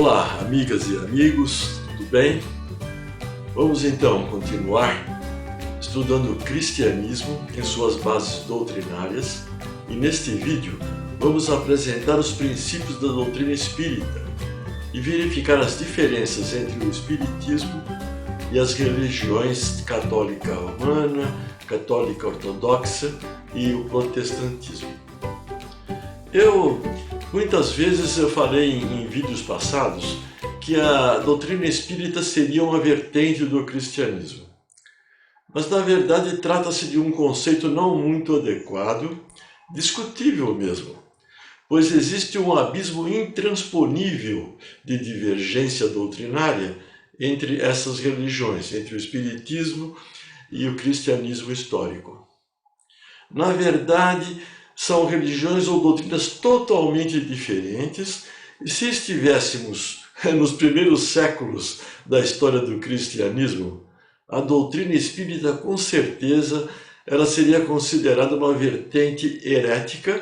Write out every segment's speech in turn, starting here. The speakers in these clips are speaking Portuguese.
Olá, amigas e amigos, tudo bem? Vamos então continuar estudando o cristianismo em suas bases doutrinárias e neste vídeo vamos apresentar os princípios da doutrina espírita e verificar as diferenças entre o espiritismo e as religiões católica romana, católica ortodoxa e o protestantismo. Muitas vezes eu falei em vídeos passados que a doutrina espírita seria uma vertente do cristianismo. Mas na verdade trata-se de um conceito não muito adequado, discutível mesmo, pois existe um abismo intransponível de divergência doutrinária entre essas religiões, entre o espiritismo e o cristianismo histórico. Na verdade, são religiões ou doutrinas totalmente diferentes, e se estivéssemos nos primeiros séculos da história do cristianismo, a doutrina espírita com certeza ela seria considerada uma vertente herética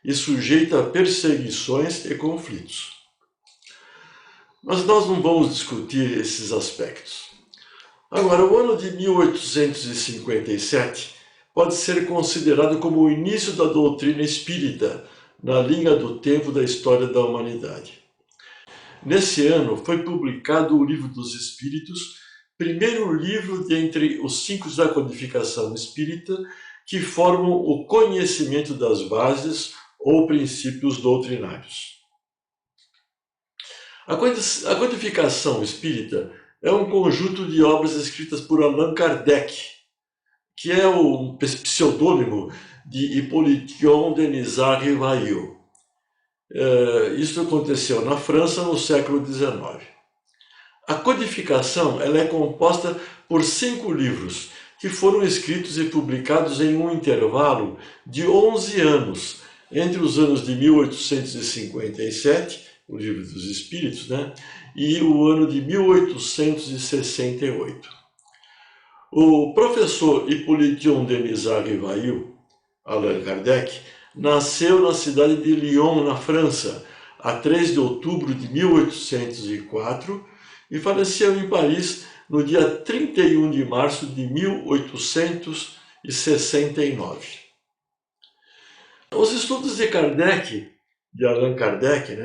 e sujeita a perseguições e conflitos. Mas nós não vamos discutir esses aspectos. Agora, o ano de 1857 pode ser considerado como o início da doutrina espírita na linha do tempo da história da humanidade. Nesse ano foi publicado o Livro dos Espíritos, primeiro livro dentre os 5 da codificação espírita que formam o conhecimento das bases ou princípios doutrinários. A codificação espírita é um conjunto de obras escritas por Allan Kardec, que é o pseudônimo de Hippolyte Denis Rivail. Isso aconteceu na França no século XIX. A codificação ela é composta por 5 livros que foram escritos e publicados em um intervalo de 11 anos, entre os anos de 1857, o Livro dos Espíritos, e o ano de 1868. O professor Hippolyte Denis Rivail, Allan Kardec, nasceu na cidade de Lyon, na França, a 3 de outubro de 1804 e faleceu em Paris no dia 31 de março de 1869. Os estudos de Allan Kardec,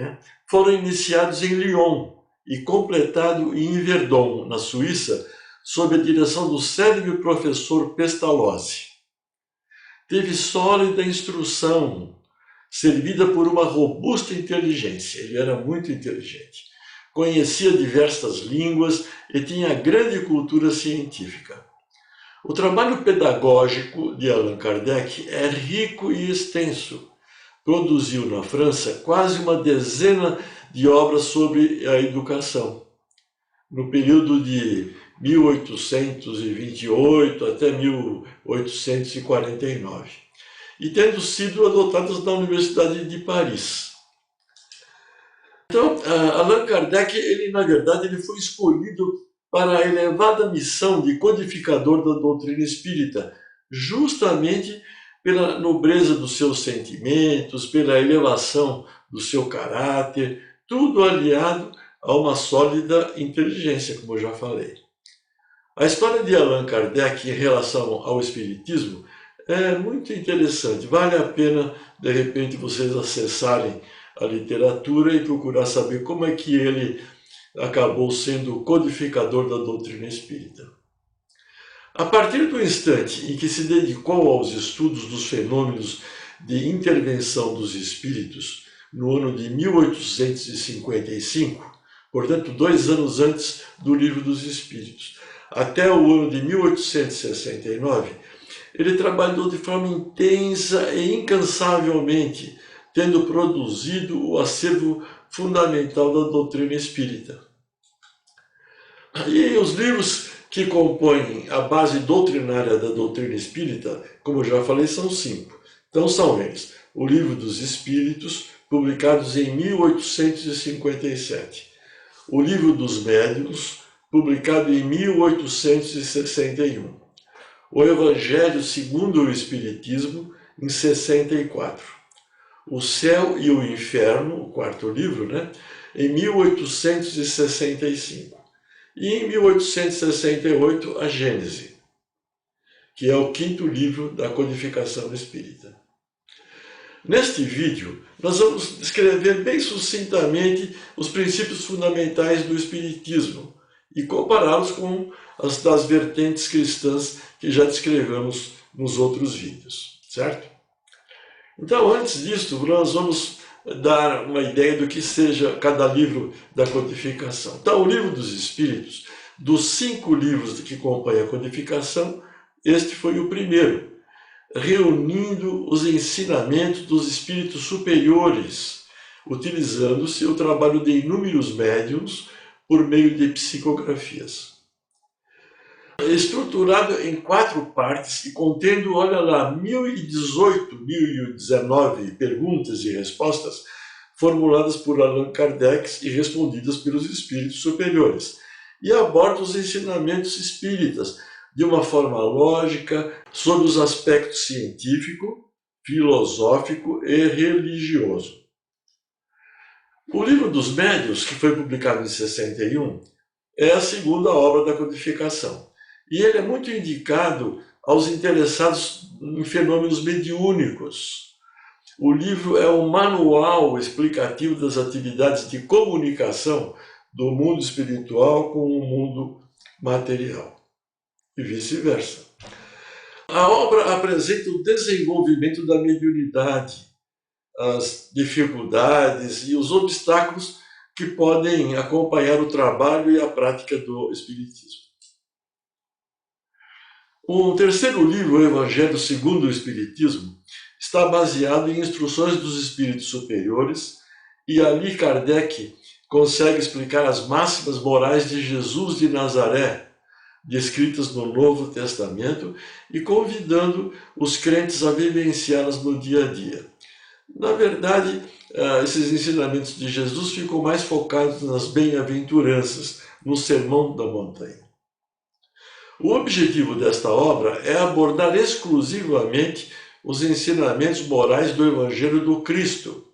foram iniciados em Lyon e completados em Verdun, na Suíça, sob a direção do célebre professor Pestalozzi. Teve sólida instrução, servida por uma robusta inteligência. Ele era muito inteligente. Conhecia diversas línguas e tinha grande cultura científica. O trabalho pedagógico de Allan Kardec é rico e extenso. Produziu na França quase uma dezena de obras sobre a educação. No período de 1828 até 1849, e tendo sido adotadas na Universidade de Paris. Então, Allan Kardec, na verdade, ele foi escolhido para a elevada missão de codificador da doutrina espírita, justamente pela nobreza dos seus sentimentos, pela elevação do seu caráter, tudo aliado a uma sólida inteligência, como eu já falei. A história de Allan Kardec em relação ao espiritismo é muito interessante. Vale a pena, de repente, vocês acessarem a literatura e procurar saber como é que ele acabou sendo o codificador da doutrina espírita. A partir do instante em que se dedicou aos estudos dos fenômenos de intervenção dos espíritos, no ano de 1855, portanto 2 anos antes do Livro dos Espíritos, até o ano de 1869, ele trabalhou de forma intensa e incansavelmente, tendo produzido o acervo fundamental da doutrina espírita. E os livros que compõem a base doutrinária da doutrina espírita, como eu já falei, são 5. Então são eles: o Livro dos Espíritos, publicados em 1857, o Livro dos Médiuns, publicado em 1861, o Evangelho segundo o Espiritismo, em 64, o Céu e o Inferno, o 4º livro, em 1865. E em 1868, a Gênese, que é o quinto livro da codificação espírita. Neste vídeo, nós vamos descrever bem sucintamente os princípios fundamentais do Espiritismo e compará-los com as das vertentes cristãs que já descrevemos nos outros vídeos, certo? Então, antes disso, nós vamos dar uma ideia do que seja cada livro da codificação. Então, o Livro dos Espíritos, dos 5 livros que compõem a codificação, este foi o primeiro, reunindo os ensinamentos dos espíritos superiores, utilizando-se o trabalho de inúmeros médiuns por meio de psicografias. Estruturado em 4 partes e contendo, olha lá, 1019 perguntas e respostas formuladas por Allan Kardec e respondidas pelos espíritos superiores, e aborda os ensinamentos espíritas de uma forma lógica sobre os aspectos científico, filosófico e religioso. O Livro dos Médiuns, que foi publicado em 61, é a segunda obra da codificação. E ele é muito indicado aos interessados em fenômenos mediúnicos. O livro é um manual explicativo das atividades de comunicação do mundo espiritual com o mundo material, e vice-versa. A obra apresenta o desenvolvimento da mediunidade, as dificuldades e os obstáculos que podem acompanhar o trabalho e a prática do Espiritismo. O terceiro livro, o Evangelho segundo o Espiritismo, está baseado em instruções dos espíritos superiores, e ali Kardec consegue explicar as máximas morais de Jesus de Nazaré, descritas no Novo Testamento, e convidando os crentes a vivenciá-las no dia a dia. Na verdade, esses ensinamentos de Jesus ficam mais focados nas bem-aventuranças, no Sermão da Montanha. O objetivo desta obra é abordar exclusivamente os ensinamentos morais do Evangelho do Cristo,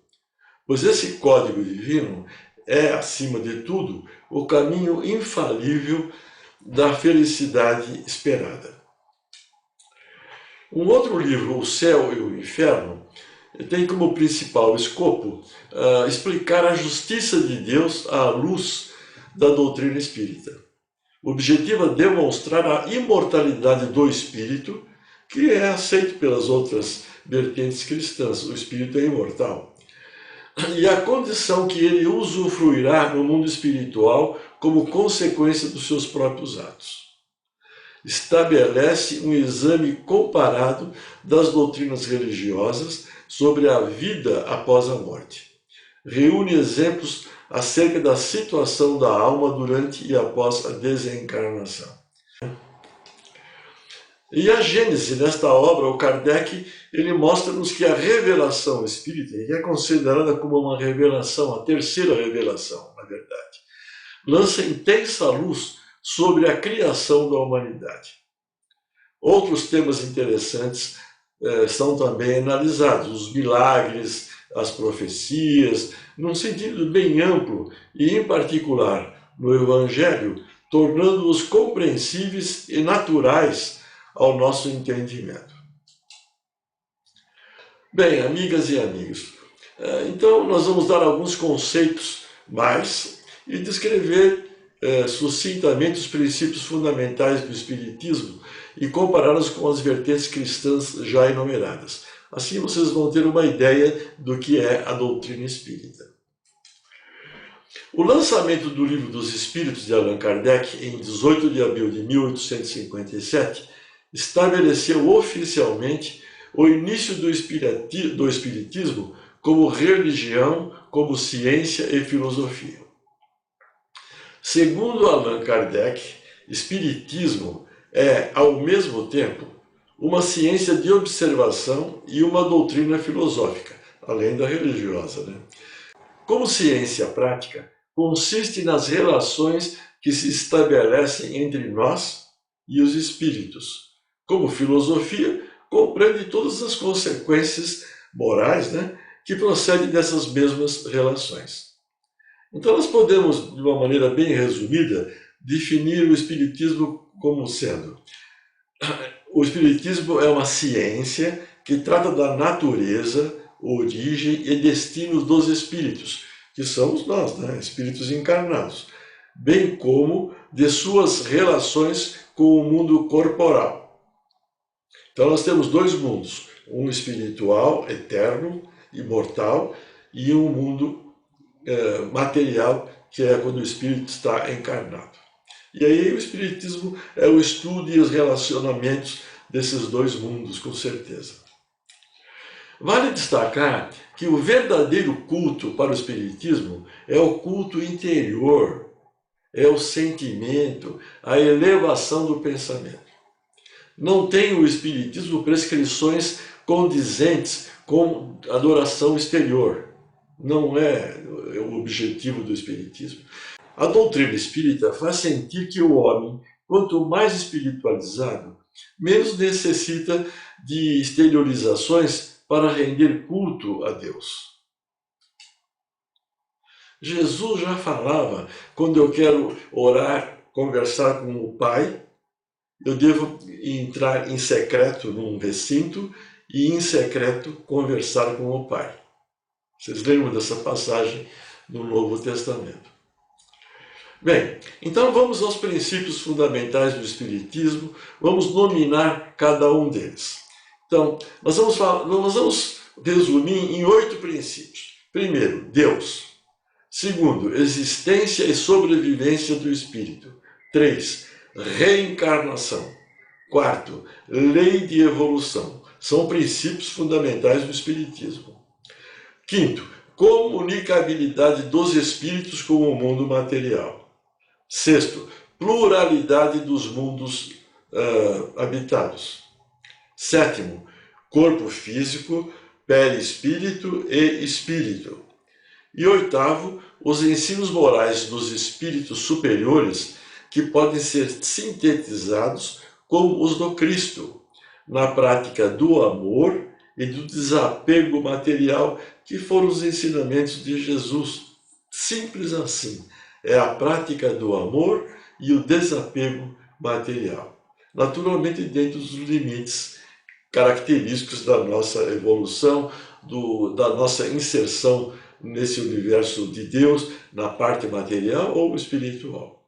pois esse código divino é, acima de tudo, o caminho infalível da felicidade esperada. Um outro livro, O Céu e o Inferno, tem como principal escopo explicar a justiça de Deus à luz da doutrina espírita. O objetivo é demonstrar a imortalidade do espírito, que é aceito pelas outras vertentes cristãs. O espírito é imortal. E a condição que ele usufruirá no mundo espiritual como consequência dos seus próprios atos. Estabelece um exame comparado das doutrinas religiosas sobre a vida após a morte. Reúne exemplos acerca da situação da alma durante e após a desencarnação. E a Gênese, nesta obra, o Kardec, ele mostra-nos que a revelação espírita, que é considerada como uma revelação, a terceira revelação, na verdade, lança intensa luz sobre a criação da humanidade. Outros temas interessantes são também analisados, os milagres, as profecias, num sentido bem amplo e, em particular, no Evangelho, tornando-os compreensíveis e naturais ao nosso entendimento. Bem, amigas e amigos, então nós vamos dar alguns conceitos mais e descrever sucintamente os princípios fundamentais do Espiritismo e compará-los com as vertentes cristãs já enumeradas. Assim vocês vão ter uma ideia do que é a doutrina espírita. O lançamento do Livro dos Espíritos de Allan Kardec, em 18 de abril de 1857, estabeleceu oficialmente o início do Espiritismo como religião, como ciência e filosofia. Segundo Allan Kardec, Espiritismo é, ao mesmo tempo, uma ciência de observação e uma doutrina filosófica, além da religiosa, né? Como ciência prática, consiste nas relações que se estabelecem entre nós e os espíritos. Como filosofia, compreende todas as consequências morais, né, que procedem dessas mesmas relações. Então nós podemos, de uma maneira bem resumida, definir o Espiritismo como sendo: o Espiritismo é uma ciência que trata da natureza, origem e destinos dos espíritos, que somos nós, né? Espíritos encarnados, bem como de suas relações com o mundo corporal. Então nós temos dois mundos, um espiritual, eterno, imortal, e um mundo material, que é quando o espírito está encarnado. E aí o Espiritismo é o estudo e os relacionamentos desses dois mundos, com certeza. Vale destacar que o verdadeiro culto para o Espiritismo é o culto interior, é o sentimento, a elevação do pensamento. Não tem o Espiritismo prescrições condizentes com adoração exterior. Não é o objetivo do Espiritismo. A doutrina espírita faz sentir que o homem, quanto mais espiritualizado, menos necessita de exteriorizações para render culto a Deus. Jesus já falava: quando eu quero orar, conversar com o Pai, eu devo entrar em secreto num recinto e em secreto conversar com o Pai. Vocês lembram dessa passagem no Novo Testamento? Bem, então vamos aos princípios fundamentais do Espiritismo, vamos nominar cada um deles. Então, nós vamos resumir em 8 princípios. Primeiro, Deus. Segundo, existência e sobrevivência do Espírito. 3, reencarnação. 4, lei de evolução. São princípios fundamentais do Espiritismo. Quinto, comunicabilidade dos espíritos com o mundo material. Sexto, pluralidade dos mundos habitados. Sétimo, corpo físico, perispírito e espírito. E oitavo, os ensinos morais dos espíritos superiores, que podem ser sintetizados como os do Cristo, na prática do amor e do desapego material, que foram os ensinamentos de Jesus. Simples assim. É a prática do amor e o desapego material. Naturalmente, dentro dos limites característicos da nossa evolução, da nossa inserção nesse universo de Deus, na parte material ou espiritual.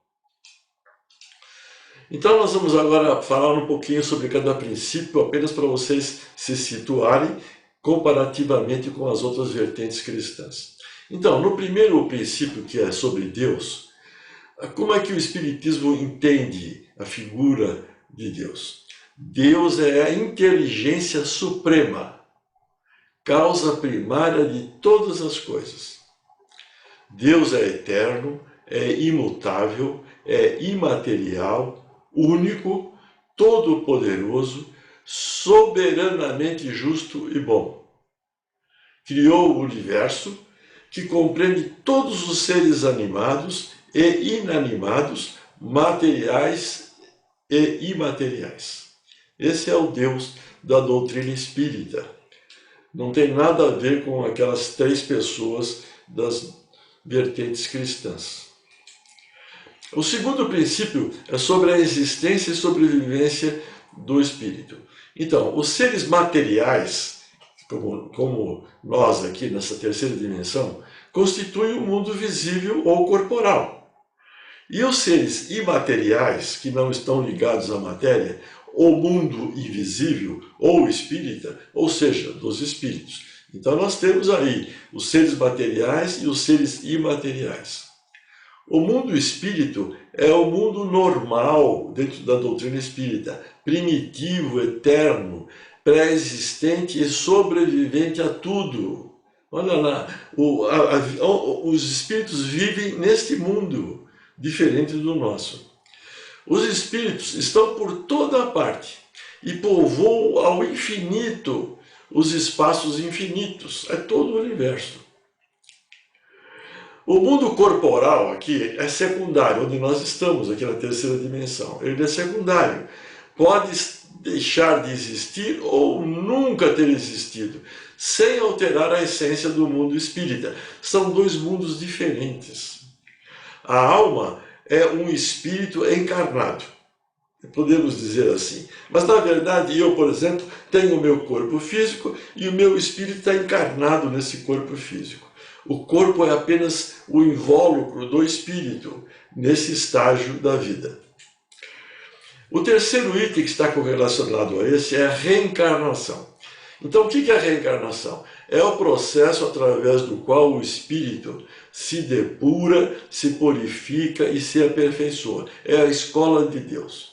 Então nós vamos agora falar um pouquinho sobre cada princípio, apenas para vocês se situarem comparativamente com as outras vertentes cristãs. Então, no primeiro princípio, que é sobre Deus, como é que o Espiritismo entende a figura de Deus? Deus é a inteligência suprema, causa primária de todas as coisas. Deus é eterno, é imutável, é imaterial, único, todo-poderoso, soberanamente justo e bom. Criou o universo, que compreende todos os seres animados e inanimados, materiais e imateriais. Esse é o Deus da doutrina espírita. Não tem nada a ver com aquelas 3 pessoas das vertentes cristãs. O segundo princípio é sobre a existência e sobrevivência do espírito. Então, os seres materiais, como nós aqui nessa terceira dimensão, constituem um mundo visível ou corporal. E os seres imateriais, que não estão ligados à matéria, o mundo invisível ou espírita, ou seja, dos espíritos. Então nós temos aí os seres materiais e os seres imateriais. O mundo espírito é o mundo normal dentro da doutrina espírita, primitivo, eterno, pré-existente e sobrevivente a tudo. Olha lá, os espíritos vivem neste mundo, diferente do nosso. Os espíritos estão por toda parte e povoam ao infinito os espaços infinitos, é todo o universo. O mundo corporal aqui é secundário, onde nós estamos, aqui na terceira dimensão. Ele é secundário. Pode deixar de existir ou nunca ter existido. sem alterar a essência do mundo espírita. São dois mundos diferentes. A alma é um espírito encarnado, podemos dizer assim. Mas, na verdade, eu, por exemplo, tenho o meu corpo físico e o meu espírito está encarnado nesse corpo físico. O corpo é apenas o invólucro do espírito nesse estágio da vida. O terceiro item que está correlacionado a esse é a reencarnação. Então, o que é a reencarnação? É o processo através do qual o espírito se depura, se purifica e se aperfeiçoa. É a escola de Deus.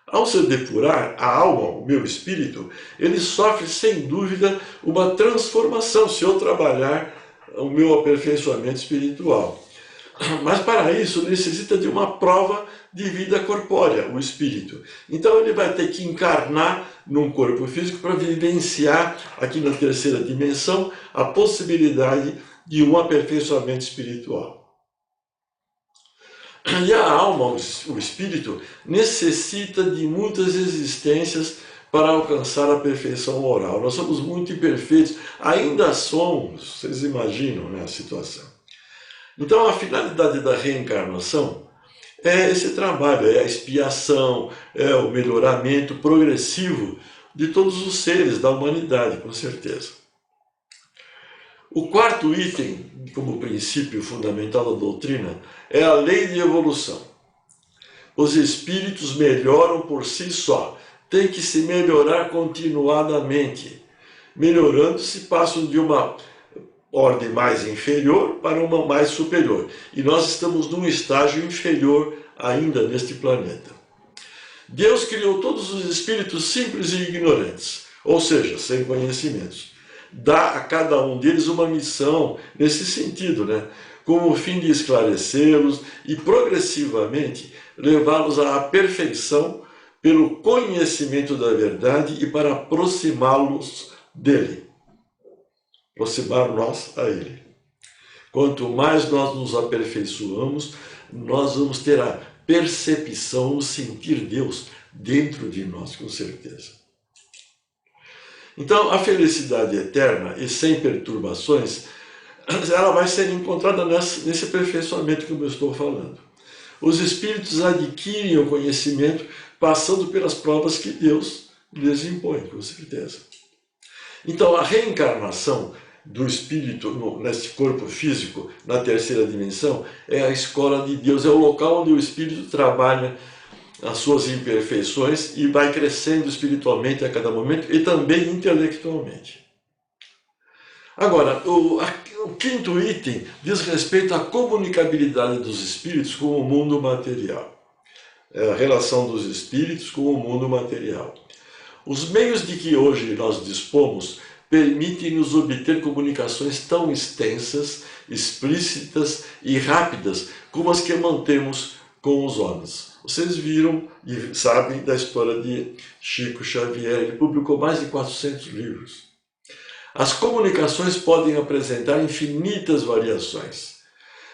Ao se depurar, a alma, o meu espírito, ele sofre sem dúvida uma transformação se eu trabalhar o meu aperfeiçoamento espiritual. Mas para isso necessita de uma prova de vida corpórea, o espírito. Então ele vai ter que encarnar num corpo físico para vivenciar aqui na terceira dimensão a possibilidade de um aperfeiçoamento espiritual. E a alma, o espírito, necessita de muitas existências para alcançar a perfeição moral. Nós somos muito imperfeitos, ainda somos, vocês imaginam, né, a situação. Então a finalidade da reencarnação é esse trabalho, é a expiação, é o melhoramento progressivo de todos os seres da humanidade, com certeza. O quarto item, como princípio fundamental da doutrina, é a lei de evolução. Os espíritos melhoram por si só, têm que se melhorar continuadamente. Melhorando-se, passam de uma ordem mais inferior para uma mais superior. E nós estamos num estágio inferior ainda neste planeta. Deus criou todos os espíritos simples e ignorantes, ou seja, sem conhecimentos. Dá a cada um deles uma missão nesse sentido, né? Com o fim de esclarecê-los e progressivamente levá-los à perfeição pelo conhecimento da verdade e para aproximá-los dele. Aproximar nós a ele. Quanto mais nós nos aperfeiçoamos, nós vamos ter a percepção, o sentir Deus dentro de nós, com certeza. Então, a felicidade eterna e sem perturbações, ela vai ser encontrada nesse aperfeiçoamento que eu estou falando. Os espíritos adquirem o conhecimento passando pelas provas que Deus lhes impõe, com certeza. Então, a reencarnação do espírito nesse corpo físico, na terceira dimensão, é a escola de Deus, é o local onde o espírito trabalha as suas imperfeições e vai crescendo espiritualmente a cada momento e também intelectualmente. Agora, o quinto item diz respeito à comunicabilidade dos espíritos com o mundo material. É a relação dos espíritos com o mundo material. Os meios de que hoje nós dispomos permitem-nos obter comunicações tão extensas, explícitas e rápidas como as que mantemos com os homens. Vocês viram e sabem da história de Chico Xavier. Ele publicou mais de 400 livros. As comunicações podem apresentar infinitas variações,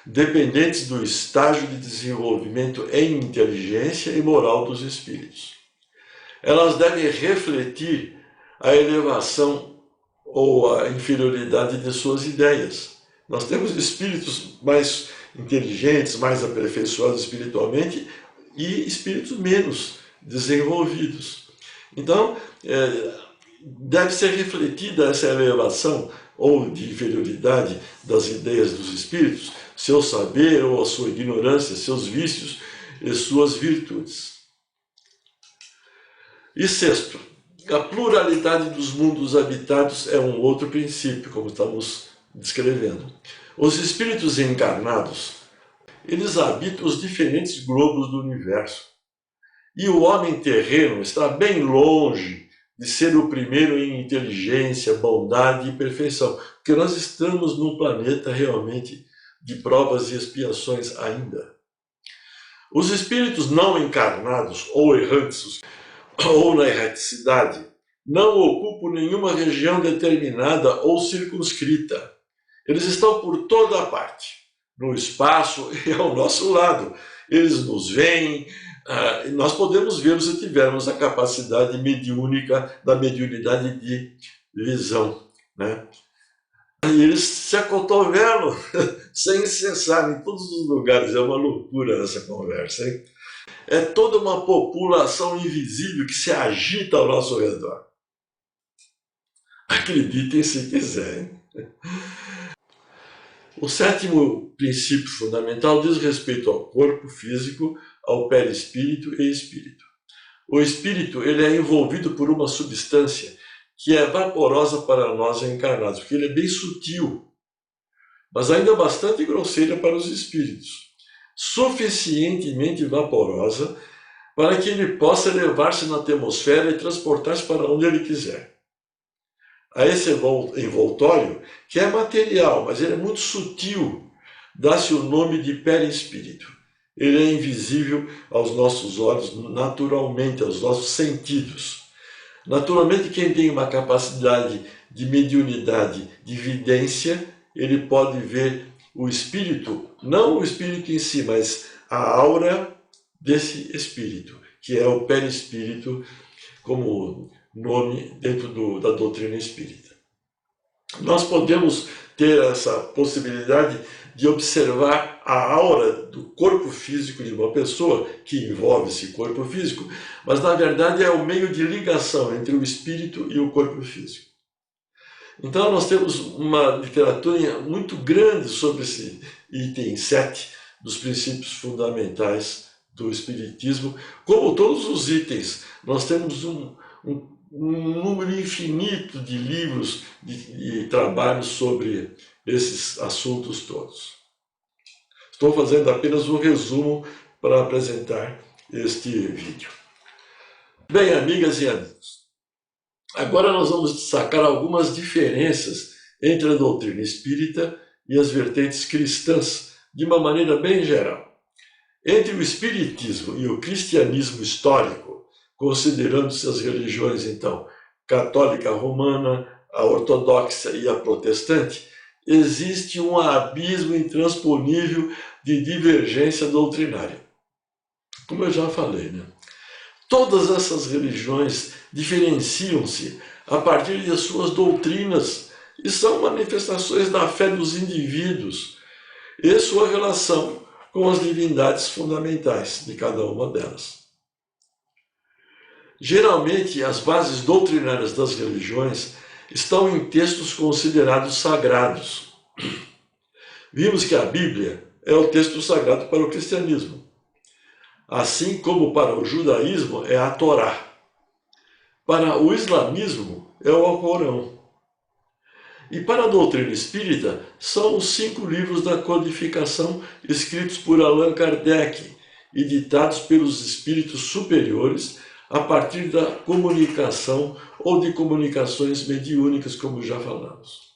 dependentes do estágio de desenvolvimento em inteligência e moral dos espíritos. Elas devem refletir a elevação ou a inferioridade de suas ideias. Nós temos espíritos mais inteligentes, mais aperfeiçoados espiritualmente e espíritos menos desenvolvidos. Então, deve ser refletida essa elevação ou de inferioridade das ideias dos espíritos, seu saber ou a sua ignorância, seus vícios e suas virtudes. E sexto, a pluralidade dos mundos habitados é um outro princípio, como estamos descrevendo. Os espíritos encarnados, eles habitam os diferentes globos do universo. E o homem terreno está bem longe de ser o primeiro em inteligência, bondade e perfeição, porque nós estamos num planeta realmente de provas e expiações ainda. Os espíritos não encarnados ou errantes, ou na erraticidade, não ocupam nenhuma região determinada ou circunscrita. Eles estão por toda a parte, no espaço e ao nosso lado. Eles nos veem, nós podemos vê-los se tivermos a capacidade mediúnica da mediunidade de visão né? E eles se acotovelam sem cessar em todos os lugares. É uma loucura essa conversa, hein? É toda uma população invisível que se agita ao nosso redor. Acreditem se quiserem. O sétimo princípio fundamental diz respeito ao corpo físico, ao perispírito e espírito. O espírito ele é envolvido por uma substância que é vaporosa para nós encarnados, porque ele é bem sutil, mas ainda bastante grosseira para os espíritos, suficientemente vaporosa para que ele possa elevar-se na atmosfera e transportar-se para onde ele quiser. A esse envoltório, que é material, mas ele é muito sutil, dá-se o nome de perispírito. Ele é invisível aos nossos olhos, naturalmente, aos nossos sentidos. Naturalmente, quem tem uma capacidade de mediunidade, de vidência, ele pode ver o espírito, não o espírito em si, mas a aura desse espírito, que é o perispírito, como nome dentro da doutrina espírita. Nós podemos ter essa possibilidade de observar a aura do corpo físico de uma pessoa, que envolve esse corpo físico, mas na verdade é o meio de ligação entre o espírito e o corpo físico. Então nós temos uma literatura muito grande sobre esse item 7 dos princípios fundamentais do espiritismo. Como todos os itens, nós temos um número infinito de livros e trabalhos sobre esses assuntos todos. Estou fazendo apenas um resumo para apresentar este vídeo. Bem, amigas e amigos, agora nós vamos destacar algumas diferenças entre a doutrina espírita e as vertentes cristãs, de uma maneira bem geral. Entre o espiritismo e o cristianismo histórico, considerando-se as religiões, então, católica romana, a ortodoxa e a protestante, existe um abismo intransponível de divergência doutrinária. Como eu já falei, né? Todas essas religiões diferenciam-se a partir de suas doutrinas e são manifestações da fé dos indivíduos e sua relação com as divindades fundamentais de cada uma delas. Geralmente, as bases doutrinárias das religiões estão em textos considerados sagrados. Vimos que a Bíblia é o texto sagrado para o cristianismo, assim como para o judaísmo é a Torá. Para o islamismo é o Alcorão. E para a doutrina espírita são os 5 livros da codificação escritos por Allan Kardec e ditados pelos espíritos superiores a partir da comunicação ou de comunicações mediúnicas, como já falamos.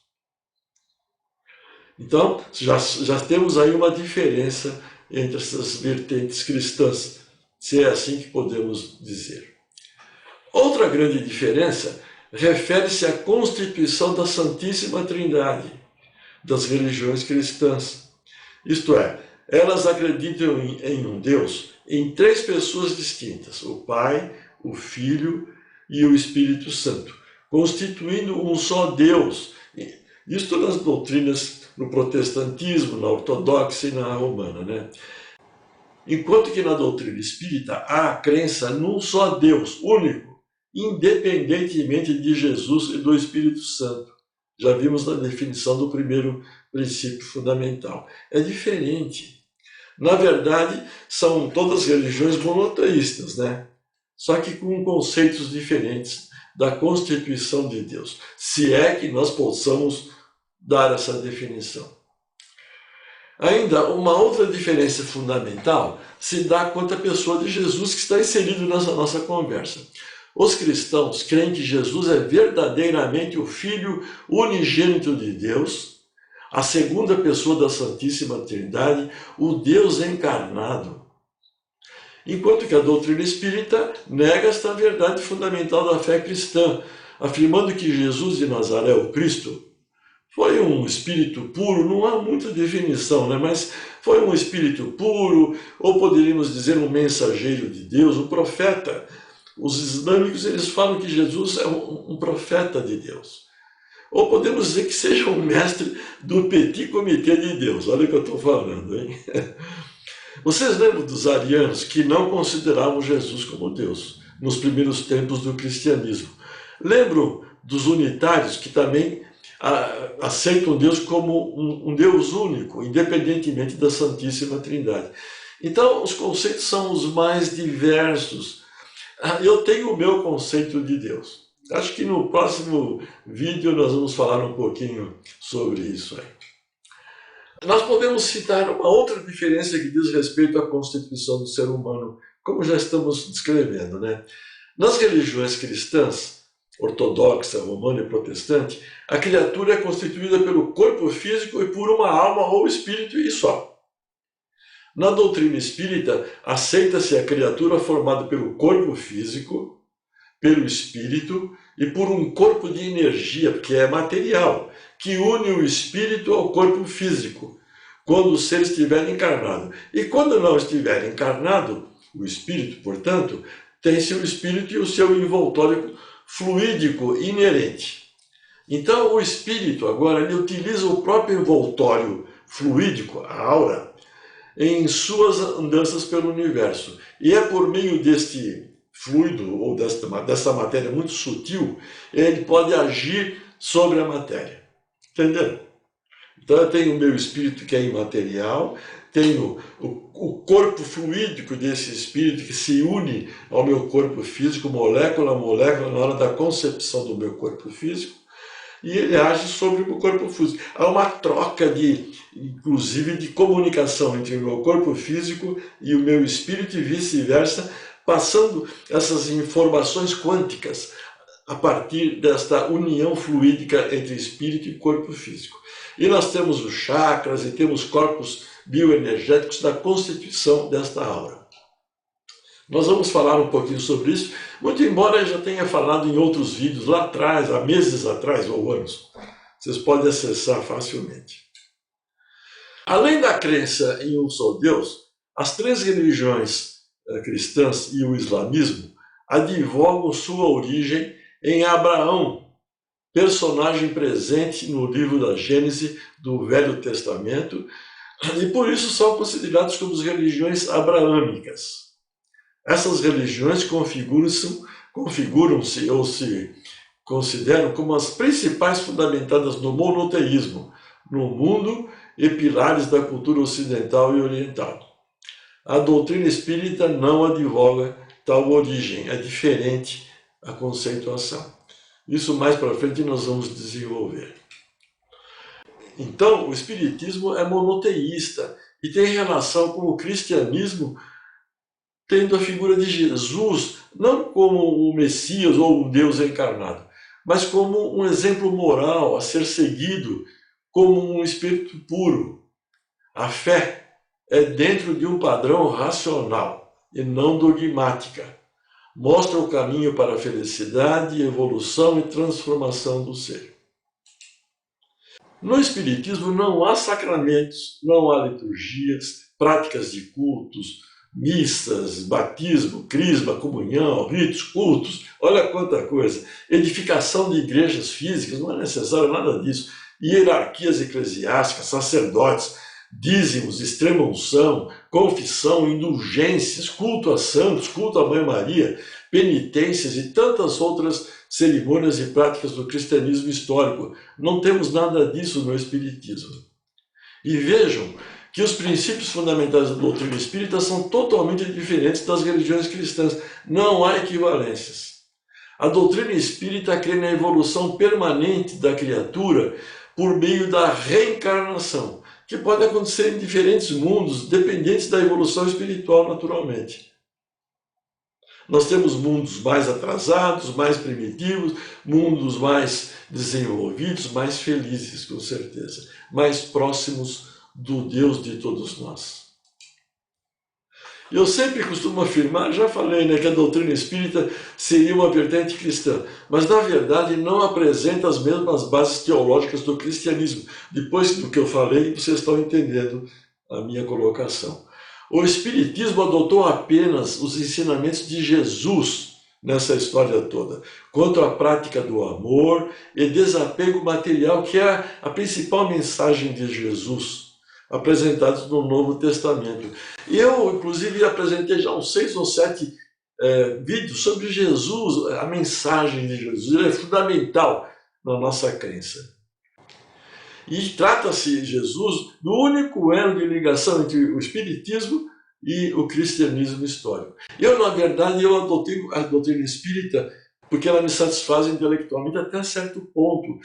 Então, já temos aí uma diferença entre essas vertentes cristãs, se é assim que podemos dizer. Outra grande diferença refere-se à constituição da Santíssima Trindade das religiões cristãs. Isto é, elas acreditam em um Deus em 3 pessoas distintas, o Pai, o Filho e o Espírito Santo, constituindo um só Deus. Isto nas doutrinas, no protestantismo, na ortodoxa e na romana, né? Enquanto que na doutrina espírita há a crença num só Deus, único, independentemente de Jesus e do Espírito Santo. Já vimos na definição do primeiro princípio fundamental. É diferente. Na verdade, são todas religiões monoteístas, né? Só que com conceitos diferentes da constituição de Deus, se é que nós possamos dar essa definição. Ainda, uma outra diferença fundamental se dá quanto à pessoa de Jesus, que está inserido nessa nossa conversa. Os cristãos creem que Jesus é verdadeiramente o Filho unigênito de Deus, a segunda pessoa da Santíssima Trindade, o Deus encarnado. Enquanto que a doutrina espírita nega esta verdade fundamental da fé cristã, afirmando que Jesus de Nazaré, o Cristo, foi um espírito puro, não há muita definição, né? Mas foi um espírito puro, ou poderíamos dizer um mensageiro de Deus, um profeta. Os islâmicos eles falam que Jesus é um profeta de Deus. Ou podemos dizer que seja um mestre do petit comité de Deus. Olha o que eu estou falando, hein? Vocês lembram dos arianos que não consideravam Jesus como Deus nos primeiros tempos do cristianismo? Lembram dos unitários que também aceitam Deus como um Deus único, independentemente da Santíssima Trindade. Então, os conceitos são os mais diversos. Eu tenho o meu conceito de Deus. Acho que no próximo vídeo nós vamos falar um pouquinho sobre isso aí. Nós podemos citar uma outra diferença que diz respeito à constituição do ser humano, como já estamos descrevendo, né? Nas religiões cristãs, ortodoxa, romana e protestante, a criatura é constituída pelo corpo físico e por uma alma ou espírito e só. Na doutrina espírita, aceita-se a criatura formada pelo corpo físico, pelo espírito e por um corpo de energia, que é material, que une o espírito ao corpo físico, quando o ser estiver encarnado. E quando não estiver encarnado, o espírito, portanto, tem seu espírito e o seu envoltório fluídico inerente. Então, o espírito, agora, ele utiliza o próprio envoltório fluídico, a aura, em suas andanças pelo universo. E é por meio deste fluido, ou dessa matéria muito sutil, ele pode agir sobre a matéria. Entenderam? Então eu tenho o meu espírito que é imaterial, tenho o corpo fluídico desse espírito que se une ao meu corpo físico, molécula a molécula, na hora da concepção do meu corpo físico, e ele age sobre o meu corpo físico. Há uma troca, inclusive, de comunicação entre o meu corpo físico e o meu espírito e vice-versa, passando essas informações quânticas a partir desta união fluídica entre espírito e corpo físico. E nós temos os chakras e temos corpos bioenergéticos da constituição desta aura. Nós vamos falar um pouquinho sobre isso, muito embora eu já tenha falado em outros vídeos lá atrás, há meses atrás ou anos. Vocês podem acessar facilmente. Além da crença em um só Deus, as três religiões cristãs e o islamismo advogam sua origem em Abraão, personagem presente no livro da Gênese do Velho Testamento, e por isso são considerados como as religiões abraâmicas. Essas religiões configuram-se ou se consideram como as principais fundamentadas no monoteísmo, no mundo e pilares da cultura ocidental e oriental. A doutrina espírita não advoga tal origem, é diferente a conceituação. Isso mais para frente nós vamos desenvolver. Então, o espiritismo é monoteísta e tem relação com o cristianismo, tendo a figura de Jesus não como o Messias ou um Deus encarnado, mas como um exemplo moral a ser seguido, como um espírito puro. A fé é dentro de um padrão racional e não dogmática. Mostra o caminho para a felicidade, evolução e transformação do ser. No Espiritismo não há sacramentos, não há liturgias, práticas de cultos, missas, batismo, crisma, comunhão, ritos, cultos, olha quanta coisa. Edificação de igrejas físicas, não é necessário nada disso. Hierarquias eclesiásticas, sacerdotes, dízimos, extrema-unção, confissão, indulgências, culto a santos, culto à Mãe Maria, penitências e tantas outras cerimônias e práticas do cristianismo histórico. Não temos nada disso no Espiritismo. E vejam que os princípios fundamentais da doutrina espírita são totalmente diferentes das religiões cristãs. Não há equivalências. A doutrina espírita crê na evolução permanente da criatura por meio da reencarnação, que pode acontecer em diferentes mundos, dependentes da evolução espiritual, naturalmente. Nós temos mundos mais atrasados, mais primitivos, mundos mais desenvolvidos, mais felizes, com certeza, mais próximos do Deus de todos nós. Eu sempre costumo afirmar, já falei, que a doutrina espírita seria uma vertente cristã, mas na verdade não apresenta as mesmas bases teológicas do cristianismo. Depois do que eu falei, vocês estão entendendo a minha colocação. O Espiritismo adotou apenas os ensinamentos de Jesus nessa história toda, quanto à prática do amor e desapego material, que é a principal mensagem de Jesus, apresentados no Novo Testamento. E eu, inclusive, apresentei já uns 6 ou 7 vídeos sobre Jesus, a mensagem de Jesus. Ele é fundamental na nossa crença. E trata-se Jesus do único elo de ligação entre o Espiritismo e o cristianismo histórico. Eu, na verdade, eu adotei a doutrina espírita porque ela me satisfaz intelectualmente até certo ponto.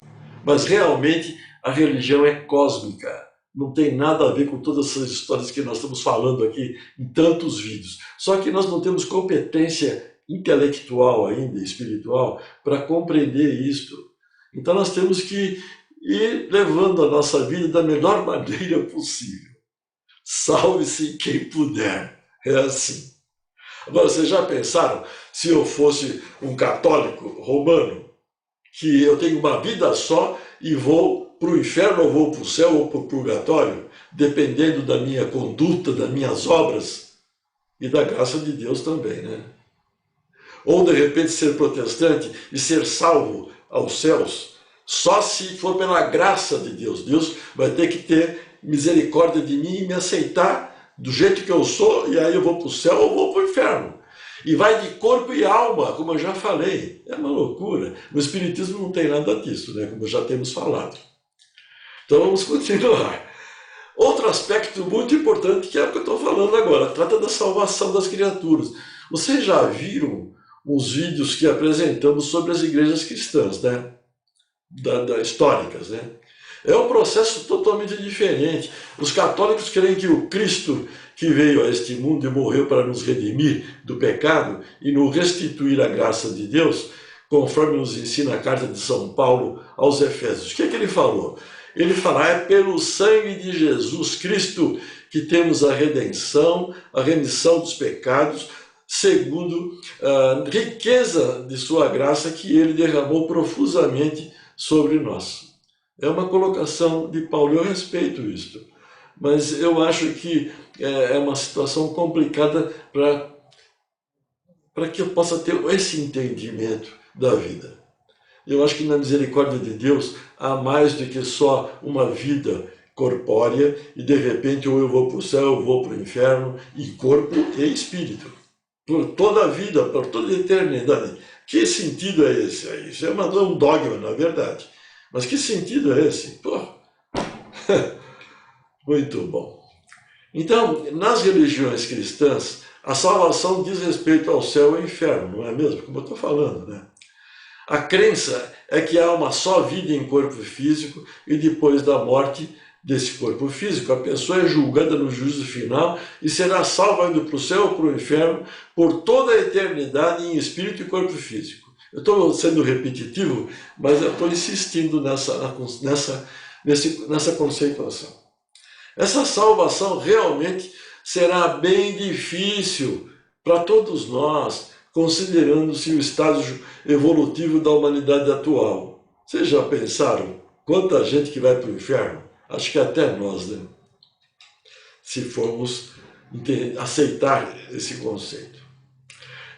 Mas realmente a religião é cósmica. Não tem nada a ver com todas essas histórias que nós estamos falando aqui em tantos vídeos. Só que nós não temos competência intelectual ainda, espiritual, para compreender isto. Então nós temos que ir levando a nossa vida da melhor maneira possível. Salve-se quem puder. É assim. Agora, vocês já pensaram, se eu fosse um católico romano, que eu tenho uma vida só e vou para o inferno, ou vou para o céu, ou para o purgatório, dependendo da minha conduta, das minhas obras e da graça de Deus também, né? Ou, de repente, ser protestante e ser salvo aos céus, só se for pela graça de Deus. Deus vai ter que ter misericórdia de mim e me aceitar do jeito que eu sou, e aí eu vou para o céu ou vou para o inferno. E vai de corpo e alma, como eu já falei. É uma loucura. No Espiritismo não tem nada disso, né? Como já temos falado. Então vamos continuar. Outro aspecto muito importante, que é o que eu estou falando agora, trata da salvação das criaturas. Vocês já viram os vídeos que apresentamos sobre as igrejas cristãs, né? Históricas, né? É um processo totalmente diferente. Os católicos creem que o Cristo que veio a este mundo e morreu para nos redimir do pecado e nos restituir a graça de Deus, conforme nos ensina a carta de São Paulo aos Efésios. O que é que ele falou? Ele fala, é pelo sangue de Jesus Cristo que temos a redenção, a remissão dos pecados, segundo a riqueza de sua graça que ele derramou profusamente sobre nós. É uma colocação de Paulo, eu respeito isto, mas eu acho que é uma situação complicada para que eu possa ter esse entendimento da vida. Eu acho que na misericórdia de Deus há mais do que só uma vida corpórea e de repente ou eu vou para o céu, ou eu vou para o inferno, e corpo e espírito. Por toda a vida, por toda a eternidade. Que sentido é esse? Isso é um dogma, na verdade. Mas que sentido é esse? Pô. Muito bom. Então, nas religiões cristãs, a salvação diz respeito ao céu e ao inferno, não é mesmo? Como eu estou falando, né? A crença é que há uma só vida em corpo físico e depois da morte desse corpo físico, a pessoa é julgada no juízo final e será salva indo para o céu ou para o inferno por toda a eternidade em espírito e corpo físico. Eu estou sendo repetitivo, mas eu estou insistindo nessa conceituação. Essa salvação realmente será bem difícil para todos nós, considerando-se o estágio evolutivo da humanidade atual. Vocês já pensaram quanta gente que vai para o inferno? Acho que até nós, né? Se formos aceitar esse conceito.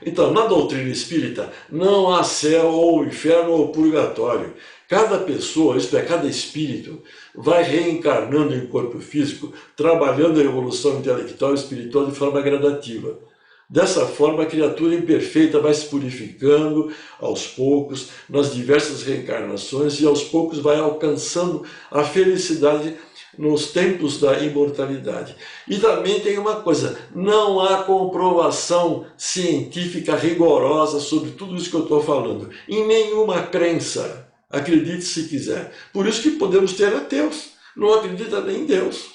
Então, na doutrina espírita, não há céu ou inferno ou purgatório. Cada pessoa, isto é, cada espírito, vai reencarnando em corpo físico, trabalhando a evolução intelectual e espiritual de forma gradativa. Dessa forma, a criatura imperfeita vai se purificando aos poucos, nas diversas reencarnações, e aos poucos vai alcançando a felicidade nos tempos da imortalidade. E também tem uma coisa, não há comprovação científica rigorosa sobre tudo isso que eu estou falando, em nenhuma crença, acredite se quiser. Por isso que podemos ter ateus, não acredita nem em Deus.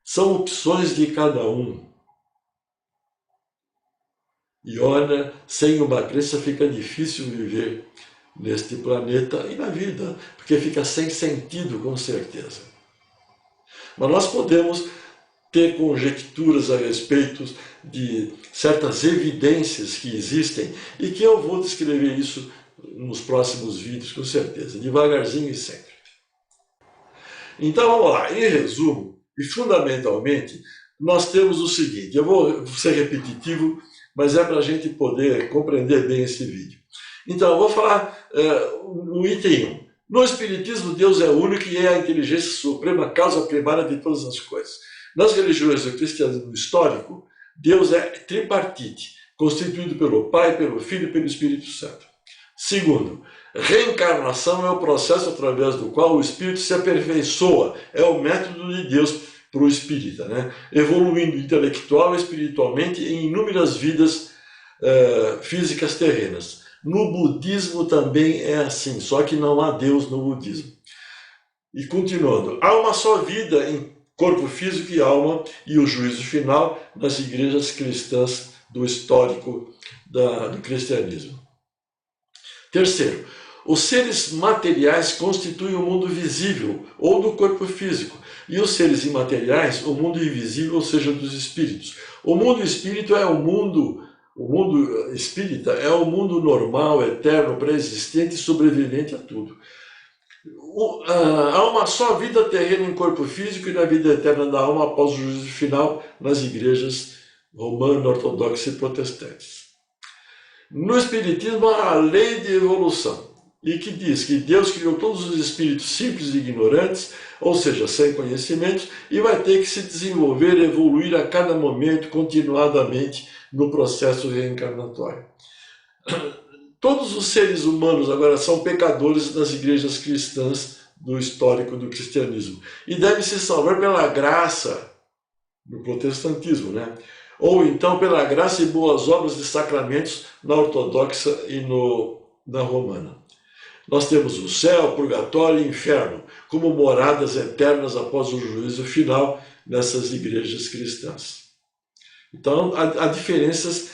São opções de cada um. E olha, sem uma crença fica difícil viver neste planeta e na vida, porque fica sem sentido, com certeza. Mas nós podemos ter conjecturas a respeito de certas evidências que existem e que eu vou descrever isso nos próximos vídeos, com certeza, devagarzinho e sempre. Então vamos lá, em resumo e fundamentalmente, nós temos o seguinte, eu vou ser repetitivo, mas é para a gente poder compreender bem esse vídeo. Então, eu vou falar no item 1. No Espiritismo, Deus é único e é a inteligência suprema, causa primária de todas as coisas. Nas religiões do cristianismo histórico, Deus é tripartite, constituído pelo Pai, pelo Filho e pelo Espírito Santo. Segundo, reencarnação é o processo através do qual o espírito se aperfeiçoa, é o método de Deus para o espírita, né? Evoluindo intelectual e espiritualmente em inúmeras vidas físicas terrenas. No budismo também é assim, só que não há Deus no budismo. E continuando, há uma só vida em corpo físico e alma e o juízo final nas igrejas cristãs do histórico do cristianismo. Terceiro, os seres materiais constituem o mundo visível ou do corpo físico, e os seres imateriais, o mundo invisível, ou seja, dos espíritos. O mundo espírito é o mundo espírita é o mundo normal, eterno, pré-existente e sobrevivente a tudo. Há uma só vida terrena em corpo físico e na vida eterna da alma após o juízo final nas igrejas romana, ortodoxa e protestantes. No Espiritismo há a lei de evolução, e que diz que Deus criou todos os espíritos simples e ignorantes, ou seja, sem conhecimentos, e vai ter que se desenvolver e evoluir a cada momento, continuadamente, no processo reencarnatório. Todos os seres humanos agora são pecadores nas igrejas cristãs do histórico do cristianismo, e devem se salvar pela graça no protestantismo, né? Ou então pela graça e boas obras de sacramentos na ortodoxa e na romana. Nós temos o céu, o purgatório e o inferno como moradas eternas após o juízo final nessas igrejas cristãs. Então, há diferenças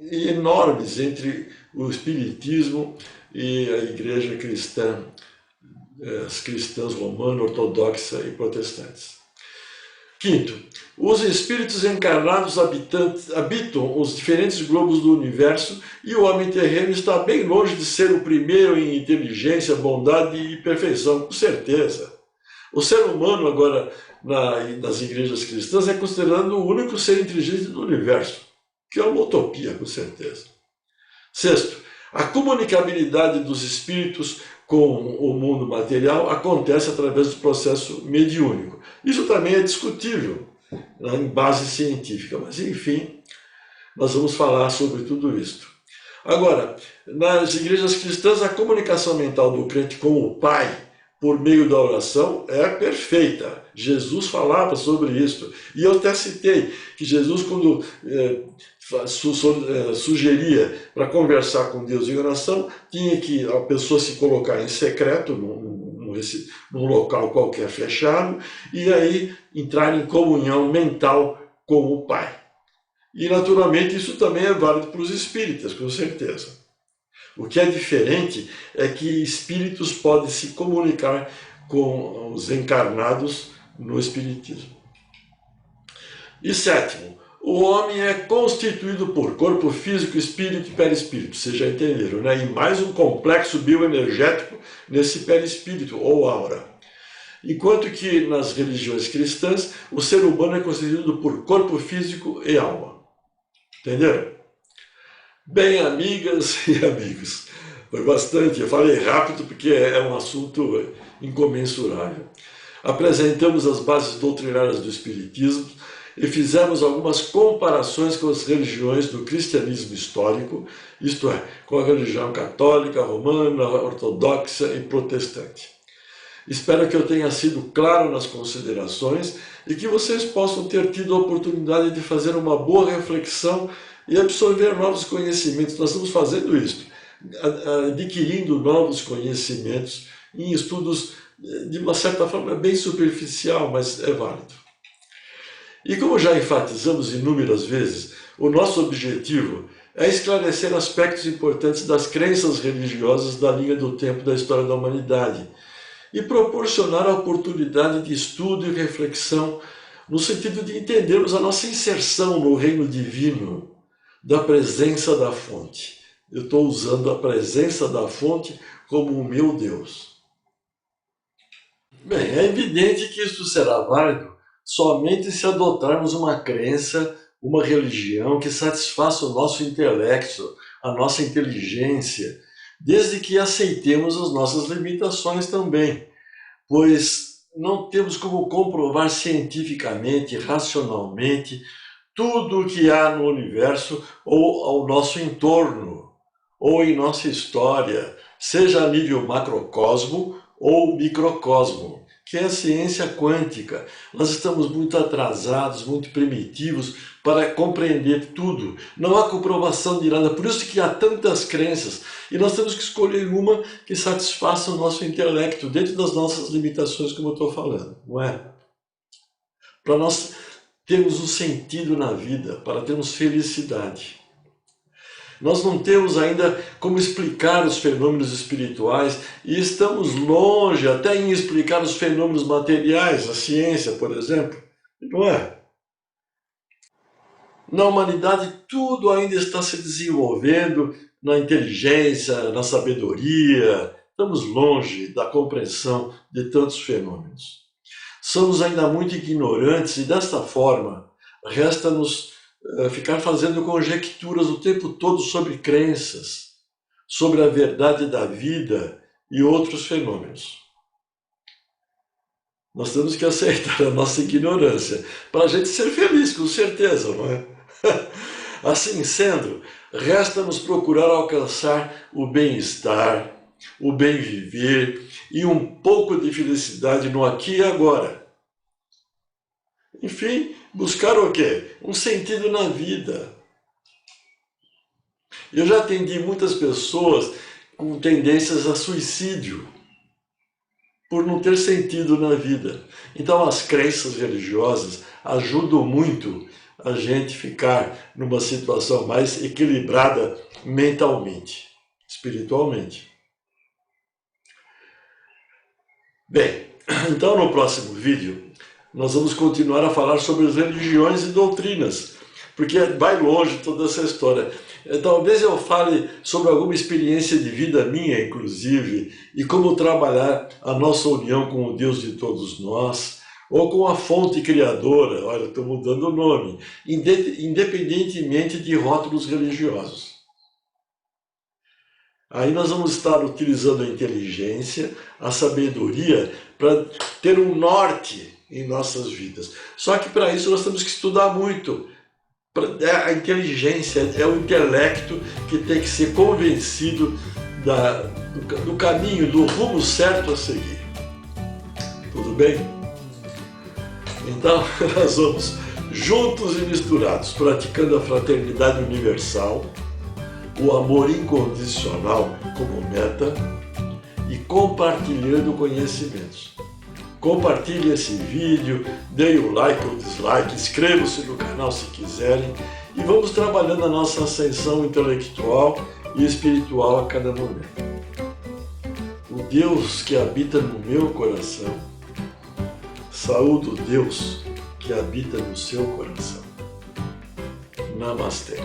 enormes entre o espiritismo e a igreja cristã, as cristãs romana, ortodoxa e protestantes. Quinto, os espíritos encarnados habitam os diferentes globos do universo e o homem terreno está bem longe de ser o primeiro em inteligência, bondade e perfeição, com certeza. O ser humano, agora, nas igrejas cristãs, é considerado o único ser inteligente do universo, que é uma utopia, com certeza. Sexto, a comunicabilidade dos espíritos com o mundo material acontece através do processo mediúnico. Isso também é discutível, né, em base científica, mas enfim, nós vamos falar sobre tudo isso. Agora, nas igrejas cristãs, a comunicação mental do crente com o Pai, por meio da oração, é perfeita. Jesus falava sobre isso. E eu até citei que Jesus, quando sugeria para conversar com Deus em oração, tinha que a pessoa se colocar em secreto, num local qualquer fechado, e aí entrar em comunhão mental com o Pai. E, naturalmente, isso também é válido para os espíritas, com certeza. O que é diferente é que espíritos podem se comunicar com os encarnados no espiritismo. E sétimo, o homem é constituído por corpo físico, espírito e perispírito, vocês já entenderam, né? E mais um complexo bioenergético nesse perispírito, ou aura. Enquanto que nas religiões cristãs, o ser humano é constituído por corpo físico e alma. Entenderam? Bem, amigas e amigos, foi bastante, eu falei rápido porque é um assunto incomensurável. Apresentamos as bases doutrinárias do Espiritismo e fizemos algumas comparações com as religiões do cristianismo histórico, isto é, com a religião católica, romana, ortodoxa e protestante. Espero que eu tenha sido claro nas considerações e que vocês possam ter tido a oportunidade de fazer uma boa reflexão e absorver novos conhecimentos. Nós estamos fazendo isso, adquirindo novos conhecimentos em estudos, de uma certa forma, bem superficial, mas é válido. E como já enfatizamos inúmeras vezes, o nosso objetivo é esclarecer aspectos importantes das crenças religiosas da linha do tempo da história da humanidade e proporcionar a oportunidade de estudo e reflexão no sentido de entendermos a nossa inserção no reino divino, da presença da fonte. Eu estou usando a presença da fonte como o meu Deus. Bem, é evidente que isso será válido somente se adotarmos uma crença uma religião que satisfaça o nosso intelecto, a nossa inteligência, desde que aceitemos as nossas limitações também, pois não temos como comprovar cientificamente, racionalmente, tudo o que há no universo ou ao nosso entorno, ou em nossa história, seja a nível macrocosmo ou microcosmo, que é a ciência quântica. Nós estamos muito atrasados, muito primitivos para compreender tudo. Não há comprovação de nada, por isso que há tantas crenças. E nós temos que escolher uma que satisfaça o nosso intelecto, dentro das nossas limitações, como eu estou falando, não é? Para nós termos um sentido na vida, para termos felicidade. Nós não temos ainda como explicar os fenômenos espirituais e estamos longe até em explicar os fenômenos materiais, a ciência, por exemplo, não é? Na humanidade tudo ainda está se desenvolvendo, na inteligência, na sabedoria, estamos longe da compreensão de tantos fenômenos. Somos ainda muito ignorantes e desta forma resta-nos ficar fazendo conjecturas o tempo todo sobre crenças, sobre a verdade da vida e outros fenômenos. Nós temos que aceitar a nossa ignorância para a gente ser feliz, com certeza, não é? Assim sendo, resta-nos procurar alcançar o bem-estar, o bem viver e um pouco de felicidade no aqui e agora. Enfim, buscar o quê? Um sentido na vida. Eu já atendi muitas pessoas com tendências a suicídio, por não ter sentido na vida. Então as crenças religiosas ajudam muito a gente ficar numa situação mais equilibrada mentalmente, espiritualmente. Bem, então no próximo vídeo nós vamos continuar a falar sobre as religiões e doutrinas, porque vai longe toda essa história. Talvez eu fale sobre alguma experiência de vida minha, inclusive, e como trabalhar a nossa união com o Deus de todos nós, ou com a fonte criadora, olha, estou mudando o nome, independentemente de rótulos religiosos. Aí nós vamos estar utilizando a inteligência, a sabedoria, para ter um norte em nossas vidas. Só que para isso nós temos que estudar muito. A inteligência é o intelecto que tem que ser convencido do caminho, do rumo certo a seguir. Tudo bem? Então nós vamos juntos e misturados, praticando a fraternidade universal, o amor incondicional como meta e compartilhando conhecimentos. Compartilhe esse vídeo, dê o like ou dislike, inscrevam-se no canal se quiserem e vamos trabalhando a nossa ascensão intelectual e espiritual a cada momento. O Deus que habita no meu coração, saúdo o Deus que habita no seu coração. Namastê.